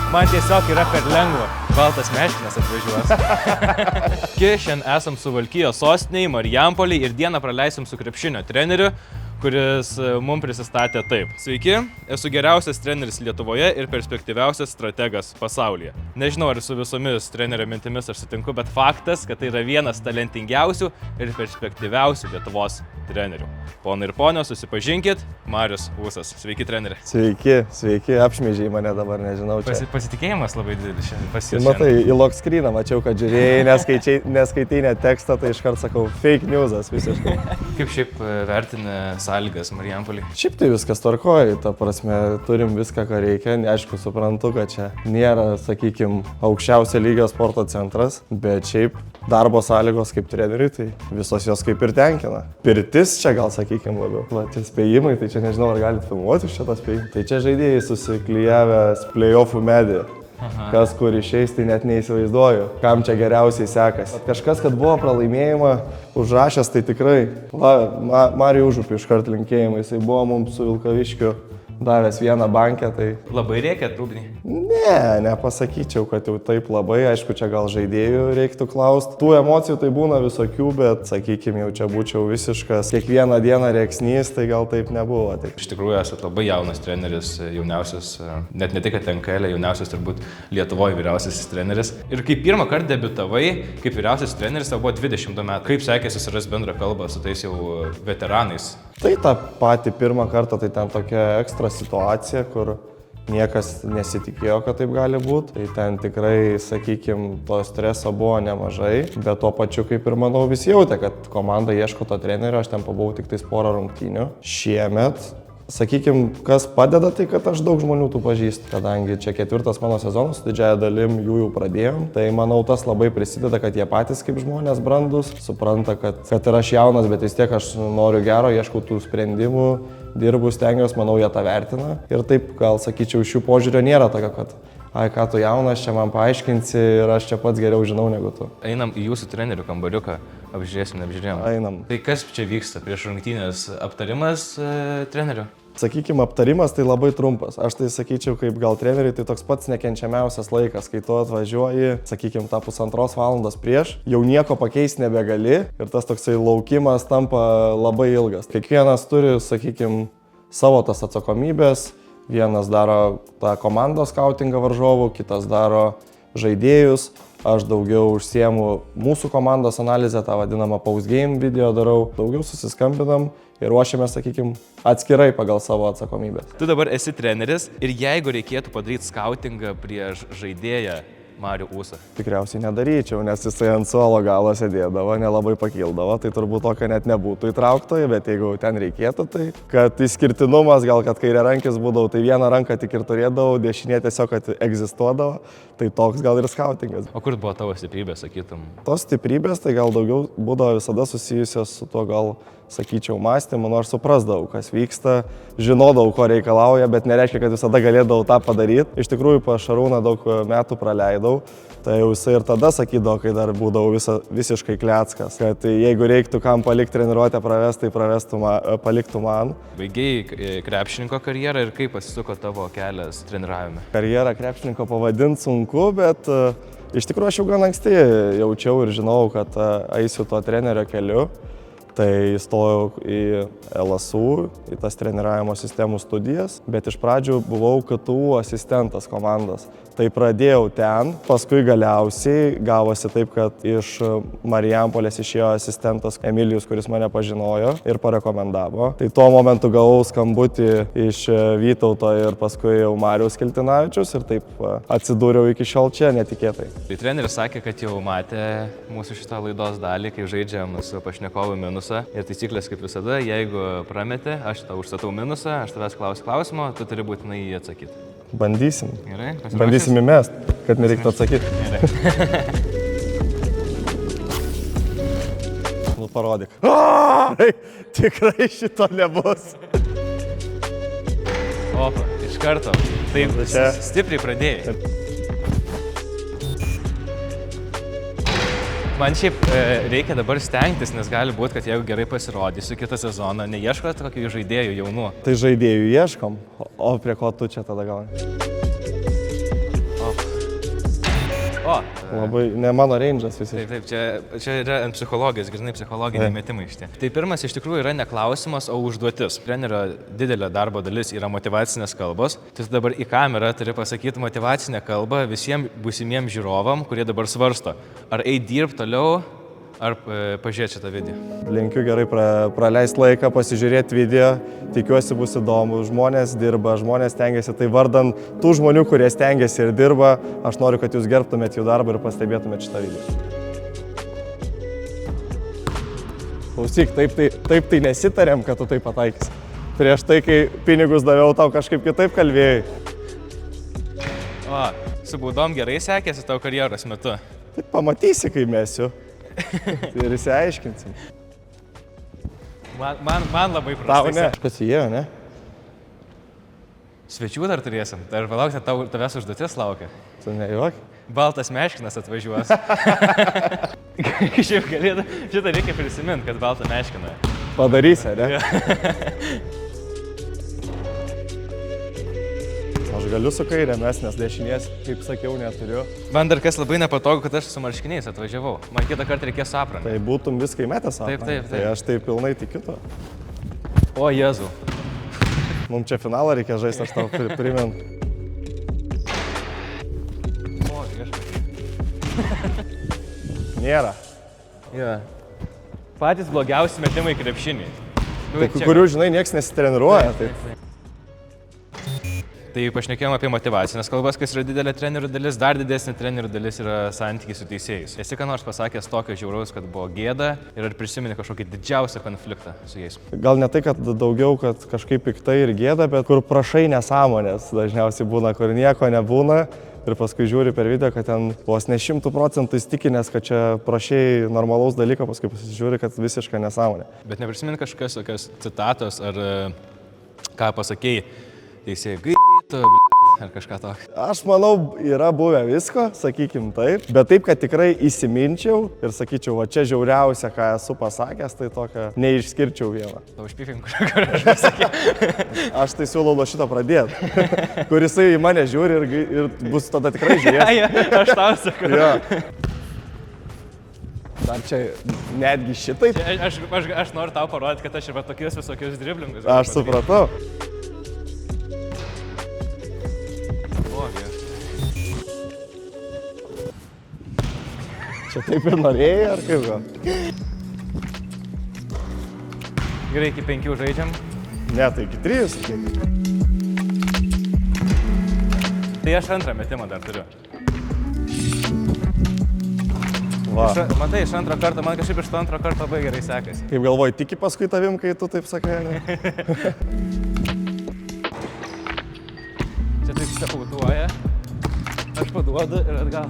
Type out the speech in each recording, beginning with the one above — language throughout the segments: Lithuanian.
Man tiesiog yra per lengva. Baltas meškinas atvažiuos. Šiandien esam Suvalkijos sostinėje, Marijampolėje ir dieną praleisim su krepšinio treneriu, kuris mums prisistatė taip. Sveiki, esu geriausias treneris Lietuvoje ir perspektyviausias strategas pasaulyje. Nežinau, ar su visomis trenerio mintimis aš sutinku, bet faktas, kad tai yra vienas talentingiausių ir perspektyviausių Lietuvos trenerių. Ponai ir ponios, susipažinkit, Marius Ūsas. Sveiki, treneri. Sveiki, apšmeižiai mane dabar, nežinau. Pasitikėjimas labai didelis šiandien pas jus. Matai, į lock screeną mačiau, kad žiūrėjai, neskaitai net tekstą, tai iškart sakau, fake newsas visiškai. Kaip šiaip vertini sąlygas Marijampolėje? Šiaip tai viskas tvarkoja, ta prasme, turim viską, ką reikia. Aišku, suprantu, kad čia nėra, sakykime, aukščiausio lygio sporto centras, bet šiaip darbo sąlygos kaip treneriui, tai visos jos kaip ir tenkina. Pirtis čia gal, sakykime, labiau. Va, čia spėjimai, tai čia nežinau, ar galite filmuoti šitą spėjimą. Tai čia žaidėjai susiklijavęs play-offų medį. Kas kur išeis, tai net neįsivaizduoju, kam čia geriausiai sekasi. Kažkas, kad buvo pralaimėjimą užrašęs, tai tikrai. Marijų Užupį iškart linkėjimai, jisai buvo mums su Vilkaviškiu davęs vieną bankę, tai... Labai reikia rūbinį? Ne, nepasakyčiau, kad jau taip labai, aišku, čia gal žaidėjų reiktų klausti. Tų emocijų tai būna visokių, bet, sakykime, jau čia būčiau visiškas kiekvieną dieną rėksnys, tai gal taip nebuvo. Tai... Iš tikrųjų, esate labai jaunas treneris, jauniausias, net ne tik NKL, jauniausias turbūt Lietuvoje vyriausiasis treneris. Ir kai pirmą kartą debiutavai, kaip vyriausiasis treneris, tau buvo 20 metų. Kaip sekėsi surasti bendrą kalbą su tais jau veteranais? Tai tą patį pirmą kartą, tai ten tokia ekstra situacija, kur niekas nesitikėjo, kad taip gali būti. Tai ten tikrai, sakykime, to streso buvo nemažai, bet tuo pačiu, kaip ir manau, visi jautė, kad komanda ieško to trenerio, aš ten pabuvau tik tais porą rungtynių. Šiemet, sakykime, kas padeda, tai kad aš daug žmonių tų pažįstu, kadangi čia 4. mano sezonas, didžiąją dalim jų jau pradėjom. Tai manau, tas labai prisideda, kad jie patys kaip žmonės brandus, supranta, kad ir aš jaunas, bet vis tiek aš noriu gero, ieškau tų sprendimų, dirbu, stengiuosi, manau, jie tą vertina. Ir taip, gal sakyčiau, šių požiūrio nėra tokio, kad ką tu jaunas, čia man paaiškinsi ir aš čia pats geriau žinau negu tu. Einam į jūsų trenerių kambariuką, apžiūrėjom. Einam. Tai kas čia vyksta prieš rungtynės? Aptarimas trenerių? Sakykime, aptarimas tai labai trumpas. Aš tai sakyčiau, kaip gal treneriui, tai toks pats nekenčiamiausias laikas, kai tu atvažiuoji, sakykime, tą 1,5 valandos prieš, jau nieko pakeisti nebegali ir tas toksai laukimas tampa labai ilgas. Kiekvienas turi, sakykime, savo tas atsakomybės. Vienas daro tą komandos skautingą varžovų, kitas daro žaidėjus. Aš daugiau užsiemu mūsų komandos analizę, tą vadinamą post-game video darau. Daugiau susiskambinam ir ruošiamės, sakykime, atskirai pagal savo atsakomybės. Tu dabar esi treneris ir jeigu reikėtų padaryti skautingą prieš žaidėją Marių Ūsą? Tikriausiai nedaryčiau, nes jisai ant suolo galo sėdėdavo, nelabai pakildavo, tai turbūt tokio net nebūtų įtrauktoje, bet jeigu ten reikėtų, tai kad išskirtinumas, gal kad kairiarankis būdavau, tai vieną ranką tik ir turėdavau, dešinė tiesiog egzistuodavo, tai toks gal ir skautingas. O kur buvo tavo stiprybės, sakytum? Tos stiprybės tai gal daugiau būdavo visada susijusios su tuo gal, sakyčiau, mąstymu, nors suprasdavau, kas vyksta, žinodavau, ko reikalauja, bet nereiškia, kad visada galėdavau tą padaryti. Iš tikrųjų, pas Šarūną daug metų praleidau, tai jau jisai ir tada sakydavo, kai dar būdavau visiškai kleckas, kad jeigu reiktų kam palikti treniruotę pravesti, tai paliktų man. Baigėjai krepšininko karjerą ir kaip pasisuko tavo kelias treniravime? Karjerą krepšininko pavadinti sunku, bet iš tikrųjų aš jau gan anksti jaučiau ir žinau, kad eisiu tuo trenerio keliu. Tai įstojau į LSU, į tas treniravimo sistemų studijas, bet iš pradžių buvau KTU asistentas komandos. Tai pradėjau ten, paskui galiausiai gavosi taip, kad iš Marijampolės išėjo asistentas Emilijus, kuris mane pažinojo ir parekomendavo. Tai tuo momentu gavau skambutį iš Vytauto ir paskui jau Mariaus Kiltinavičius ir taip atsidūriau iki šiol čia netikėtai. Tai treneris sakė, kad jau matė mūsų šitą laidos dalį, kai žaidžiam su pašnekovu minusą. Ir taisyklės kaip visada, jeigu prameti, aš tau užstatau minusą, aš tavęs klausiu klausimo, tu turi būtinai jį atsakyti. Bandysim. Gerai? Bandysim įmest, kad nereiktų atsakyti. Gerai. Nu, parodyk. Tikrai šito nebus. Opa, iš karto. Taip, čia stipriai pradėjai. Man šiaip reikia dabar stengtis, nes gali būti, kad jeigu gerai pasirodysiu kitą sezoną, neieškote kokių žaidėjų jaunų. Tai žaidėjų ieškom, o prie ko tu čia tada gauni? O. Labai, ne mano range'as visi. Taip, čia yra ant psichologijos, grinai psichologiniai metimai šitie. Tai pirmas iš tikrųjų yra ne klausimas, o užduotis. Trenerio didelė darbo dalis yra motyvacinės kalbos. Tu dabar į kamerą turi pasakyti motyvacinę kalbą visiems būsimiems žiūrovam, kurie dabar svarsto, ar eit dirbti toliau, ar pažiūrėti šitą video. Linkiu gerai praleisti laiką, pasižiūrėti video, tikiuosi bus įdomu. Žmonės dirba, žmonės stengiasi, tai vardan tų žmonių, kurie stengiasi ir dirba, aš noriu, kad jūs gerbtumėt jų darbą ir pastebėtumėt šitą video. Klausyk, taip tai nesitarėm, kad tu tai pataikysi. Prieš tai, kai pinigus daviau, tau kažkaip kitaip kalbėjai. O, su baudom gerai sekėsi tavo karjeros metu? Tai pamatysi, kai mesiu. Ir įsiaiškinsim. Man labai prastai. Tau ne. Kažkas įėjo, ne? Svečių dar turėsim. Dar palaukti, tavęs užduotis laukia. Tu nejuok? Baltas meškinas atvažiuos. Šiaip galėtų, šitą reikia prisiminti, kad baltą meškiną. Padarysi, ne? Aš galiu su kairė mes, nes dešinės, kaip sakiau, neturiu. Man dar kas labai nepatogu, kad aš su marškiniais atvažiavau. Man kitą kartą reikės aprangą. Tai būtum viską įmetęs aprangą. Taip. Tai aš tai pilnai tikiu to. O, Jėzau. Mums čia finalą reikia žaisti, aš tau primenu. O, viešpatie. Nėra. Jo. Patys blogiausi metimai krepšiniai. Kurių, žinai, nieks nesitreniruoja. Tai pašnekėjom apie motyvacinės kalbas, kas yra didelė trenerių dalis, dar didesnė trenerių dalis yra santykiai su teisėjais. Esi ką nors pasakęs tokio žiauraus, kad buvo gėda ir ar prisimeni kažkokį didžiausią konfliktą su jais? Gal ne tai, kad daugiau, kad kažkaip piktai ir gėda, bet kur prašai nesąmonės dažniausiai būna, kur nieko nebūna. Ir paskui žiūri per video, kad ten vos ne 100% įstikinęs, kad čia prašai normalaus dalyko, paskui pasižiūri, kad visiškai nesąmonė. Bet neprisimeni kažkokios tokios citatos ar ką pasakėjai teisėjai, gaidytų, ar kažką tokio? Aš manau, yra buvę visko, sakykim taip, bet taip, kad tikrai įsiminčiau ir sakyčiau, va čia žiauriausia, ką esu pasakęs, tai tokia neišskirčiau vieną. Tau užpykim, kur aš pasakėjau. Aš tai siūlau nuo šito pradėti, kur jisai į mane žiūri ir bus tada tikrai žiūrės. Aš tau sakau. Jo. Dar čia netgi šitaip. Aš noriu tau parodyti, kad aš ir tokius visokius driblingus. Aš supratau. Čia taip ir norėjai, ar kaip gal? Gerai, iki 5 žaidžiam. Ne, tai iki 3, sakyk. Tai aš antrą metimą dar turiu. Va. Matai, iš antro karto, man kažkaip iš to antro karto labai gerai sekasi. Kaip galvoji, tiki paskui tavim, kai tu taip sakai, ne? Čia taip stepautuoja. Aš paduodu ir atgal.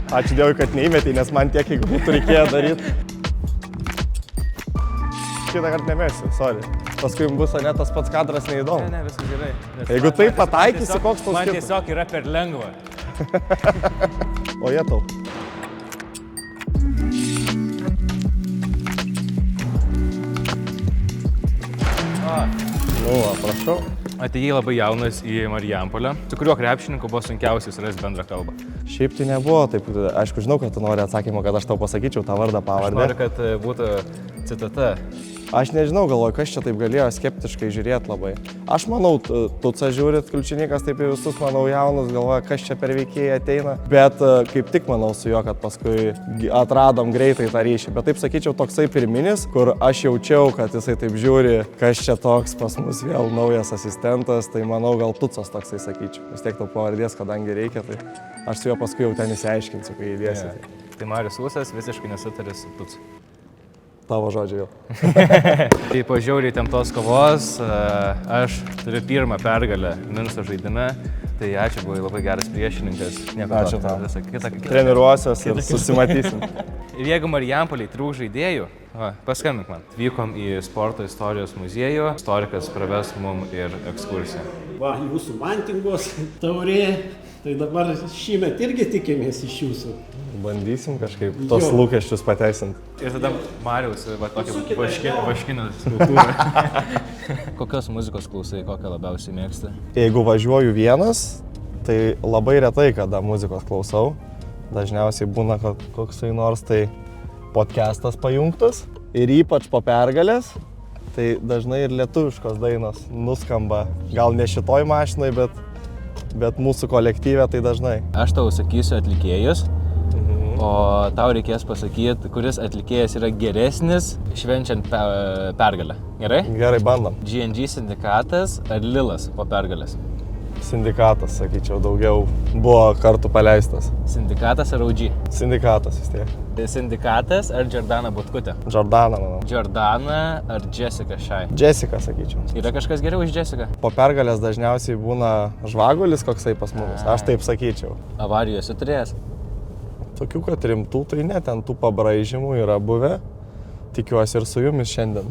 Ačiū Dievui, kad neįmetei, nes man tiek, jeigu būtų reikėjo daryti. Kitą kartą nemesiu, sorry. Paskui bus ne tas pats kadras neįdomu. Ne, viskas gerai. Jeigu taip pataikysi, koks tau skirtumas? Man tiesiog yra per lengva. O jie tau. Nu, prašau. Atėjai labai jaunas į Marijampolę. Su kuriuo krepšininku buvo sunkiausiai surasti bendrą kalbą? Šiaip tai nebuvo, taip, aišku, žinau, kad tu nori atsakymą, kad aš tau pasakyčiau tą vardą, pavardę. Aš noriu, kad būtų citata. Aš nežinau, galvoju, kas čia taip galėjo skeptiškai žiūrėti labai. Aš manau, Tuca žiūrit, Kliučinykas taip į visus, manau, jaunus, galvoja, kas čia per veikėjai ateina. Bet kaip tik manau su juo, kad paskui atradom greitai tą ryšį. Bet taip sakyčiau, toksai pirminis, kur aš jaučiau, kad jisai taip žiūri, kas čia toks pas mus vėl naujas asistentas, tai manau, gal Tucas toksai sakyčiau. Vis tiek tau pavardės, kadangi reikia, tai aš su juo paskui jau ten įsiaiškinsiu, kai įdėsi. Yeah. Tai Marius Ūsas visiškai nesutarė su Tucu. Tavo žodžiai jau. Tai po žiauriai temptos kovos, aš turiu pirmą pergalę Minsko žaidime, tai ačiū, buvai labai geras priešininkas. Ačiū tau. Treniruosios ir susimatysim. Ir jeigu Marijampoliai trūk žaidėjų, paskambink man. Vykom į sporto istorijos muziejų, istorikas praves mum ir ekskursiją. Va, jūsų mantingos taurė, tai dabar šįmet irgi tikimės iš jūsų. Bandysim kažkaip tos lūkesčius pateisinti. Ir tada Mariaus, va, tokia vaškinė skulptūra. Kokios muzikos klausai, kokią labiausiai mėgsti? Jeigu važiuoju vienas, Tai labai retai, kada muzikos klausau. Dažniausiai būna koksai nors tai podcastas pajungtas. Ir ypač po pergalės, tai dažnai ir lietuviškos dainos nuskamba. Gal ne šitoj mašinai, bet mūsų kolektyve tai dažnai. Aš tau sakysiu atlikėjus, o tau reikės pasakyti, kuris atlikėjas yra geresnis švenčiant pergalę. Gerai? Gerai, bandom. G&G Sindikatas ar Lilas po pergalės? Sindikatas, sakyčiau, daugiau buvo kartų paleistas. Sindikatas ar OG? Sindikatas vis tiek. Sindikatas ar Jordana Butkutė? Jordana, manau. Jordana ar Jessica Shai? Jessica, sakyčiau. Yra kažkas geriau už Jessica? Po pergalės dažniausiai būna žvagulis koksai pas mus, aš taip sakyčiau. Avarijų esi turėjęs? Tokių, kad rimtų, tai ne, ten tų pabraižymų yra buvę. Tikiuosi ir su jumis šiandien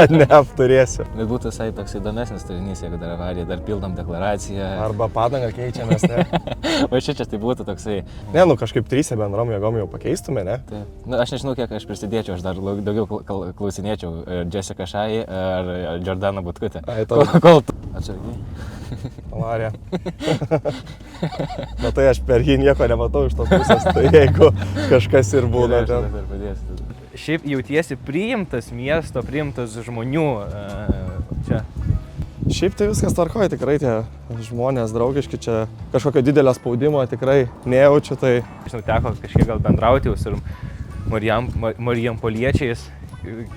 neapturėsiu. Bet būtų visai toks įdomesnis turinys, jeigu dar avarija, dar pildom deklaraciją. Arba padangą keičiamės, ne? O čia tai būtų toksai... Ne, kažkaip trysia bendrom jėgom jau pakeistume, ne? Taip. Aš nežinau, kiek aš prisidėčiau, aš dar daugiau klausinėčiau Jessica Shai ar Jordana Butkutė. Kol tu... Atsargiai. Avarija. Na tai aš per jį nieko nematau iš tos pusės, tai jeigu kažkas ir būna ten. Šiaip jautiesi priimtas miesto, priimtas žmonių čia? Šiaip tai viskas tvarkoja, tikrai tie žmonės draugiški, čia kažkokio didelio spaudimo tikrai nejaučiu, tai... Žinau, teko kažkiek gal bendrauti jau su marijampoliečiais,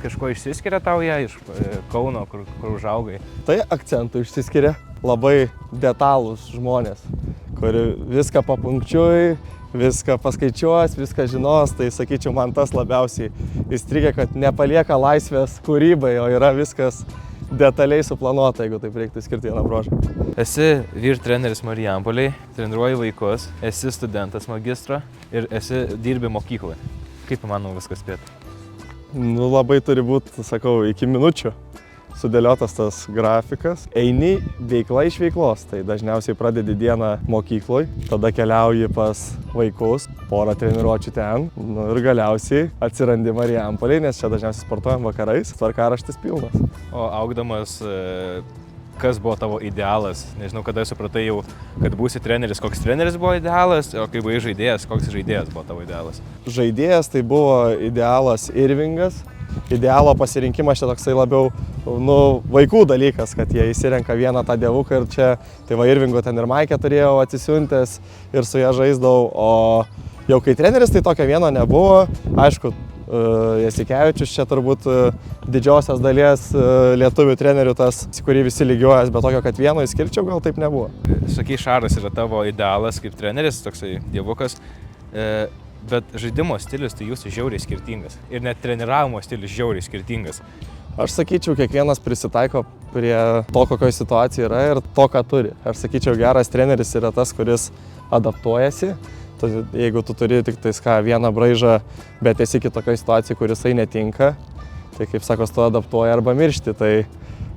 kažko išsiskiria tau ją iš Kauno, kur užaugai? Tai akcentų išsiskiria, labai detalūs žmonės, kuri viską papunkčiui, viską paskaičiuos, viską žinos, tai sakyčiau, man tas labiausiai įstrigė, kad nepalieka laisvės kūrybai, o yra viskas detaliai suplanuota, jeigu taip reiktų skirti vieną bruožą. Esi vyr treneris Marijampoliai, treniruoji vaikus, esi studentas magistro ir dirbi mokykloje. Kaip įmanoma viską spėti? Nu, labai turi būti, sakau, iki minučių sudėliotas tas grafikas. Eini veikla iš veiklos, tai dažniausiai pradedi dieną mokykloj, tada keliauji pas vaikus, porą treniruočių ten, ir galiausiai atsirandi Marijampoliai, nes čia dažniausiai sportuojam vakarais, tvarkaraštis pilnas. O augdamas, kas buvo tavo idealas? Nežinau, kada supratai jau, kad būsi treneris, koks treneris buvo idealas, o kai buvai žaidėjas, koks žaidėjas buvo tavo idealas? Žaidėjas tai buvo idealas Irvingas. Idealo pasirinkimas čia toksai labiau vaikų dalykas, kad jie įsirenka vieną tą dievuką ir čia, tai va Irvingo ten ir Maikę turėjau atsisiuntęs ir su ją žaisdavau, o jau kai treneris tai tokio vieno nebuvo, aišku, Jasikevičius čia turbūt didžiosios dalies lietuvių trenerių tas, kurį visi lygiuojas, bet tokio, kad vieno įskirčiau, gal taip nebuvo. Sakai, Šaras yra tavo idealas kaip treneris, toksai dievukas. Bet žaidimo stilius tai jūsų žiauriai skirtingas ir net treniravimo stilius žiauriai skirtingas. Aš sakyčiau, kiekvienas prisitaiko prie to, kokioje situacijoje yra ir to, ką turi. Aš sakyčiau, geras treneris yra tas, kuris adaptuojasi. Jeigu tu turi tik tais vieną braižą, bet esi kitokioje situacijoje, kuris netinka, tai kaip sakos, tu adaptuoji arba miršti. Tai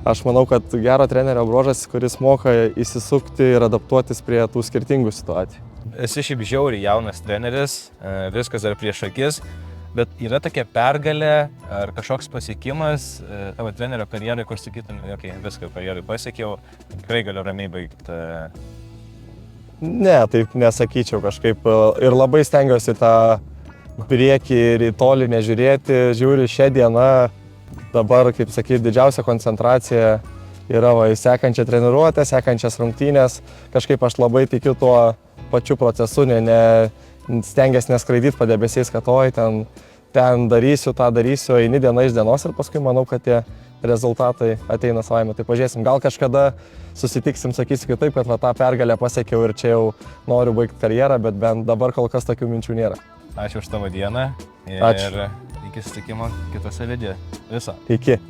aš manau, kad gero trenerio bruožas, kuris moka įsisukti ir adaptuotis prie tų skirtingų situacijų. Esi šiaip žiauriai jaunas treneris, viskas dar prieš akis, bet yra tokia pergalė ar kažkoks pasiekimas tavo trenerio karjerai, kur sakytum, okay, viską karjerai pasiekiau, tikrai galiu ramiai baigti. Ne, taip nesakyčiau kažkaip ir labai stengiuosi tą priekį ir į tolį nežiūrėti, žiūriu šią dieną, dabar, kaip sakyti, didžiausia koncentracija yra į sekančią treniruotę, sekančias rungtynes, kažkaip aš labai tikiu tuo pačiu procesu, stengiasi neskraidyti padebesiais, kad oi, ten darysiu, tą darysiu, eini diena iš dienos ir paskui manau, kad tie rezultatai ateina savaime. Tai pažiūrėsim, gal kažkada susitiksim, sakysiu kitaip, kad tą pergalę pasiekiau ir čia jau noriu baigti karjerą, bet bent dabar kol kas tokių minčių nėra. Ačiū už tavo dieną ir Ačiū. Iki susitikimo kitose videose. Viso. Iki.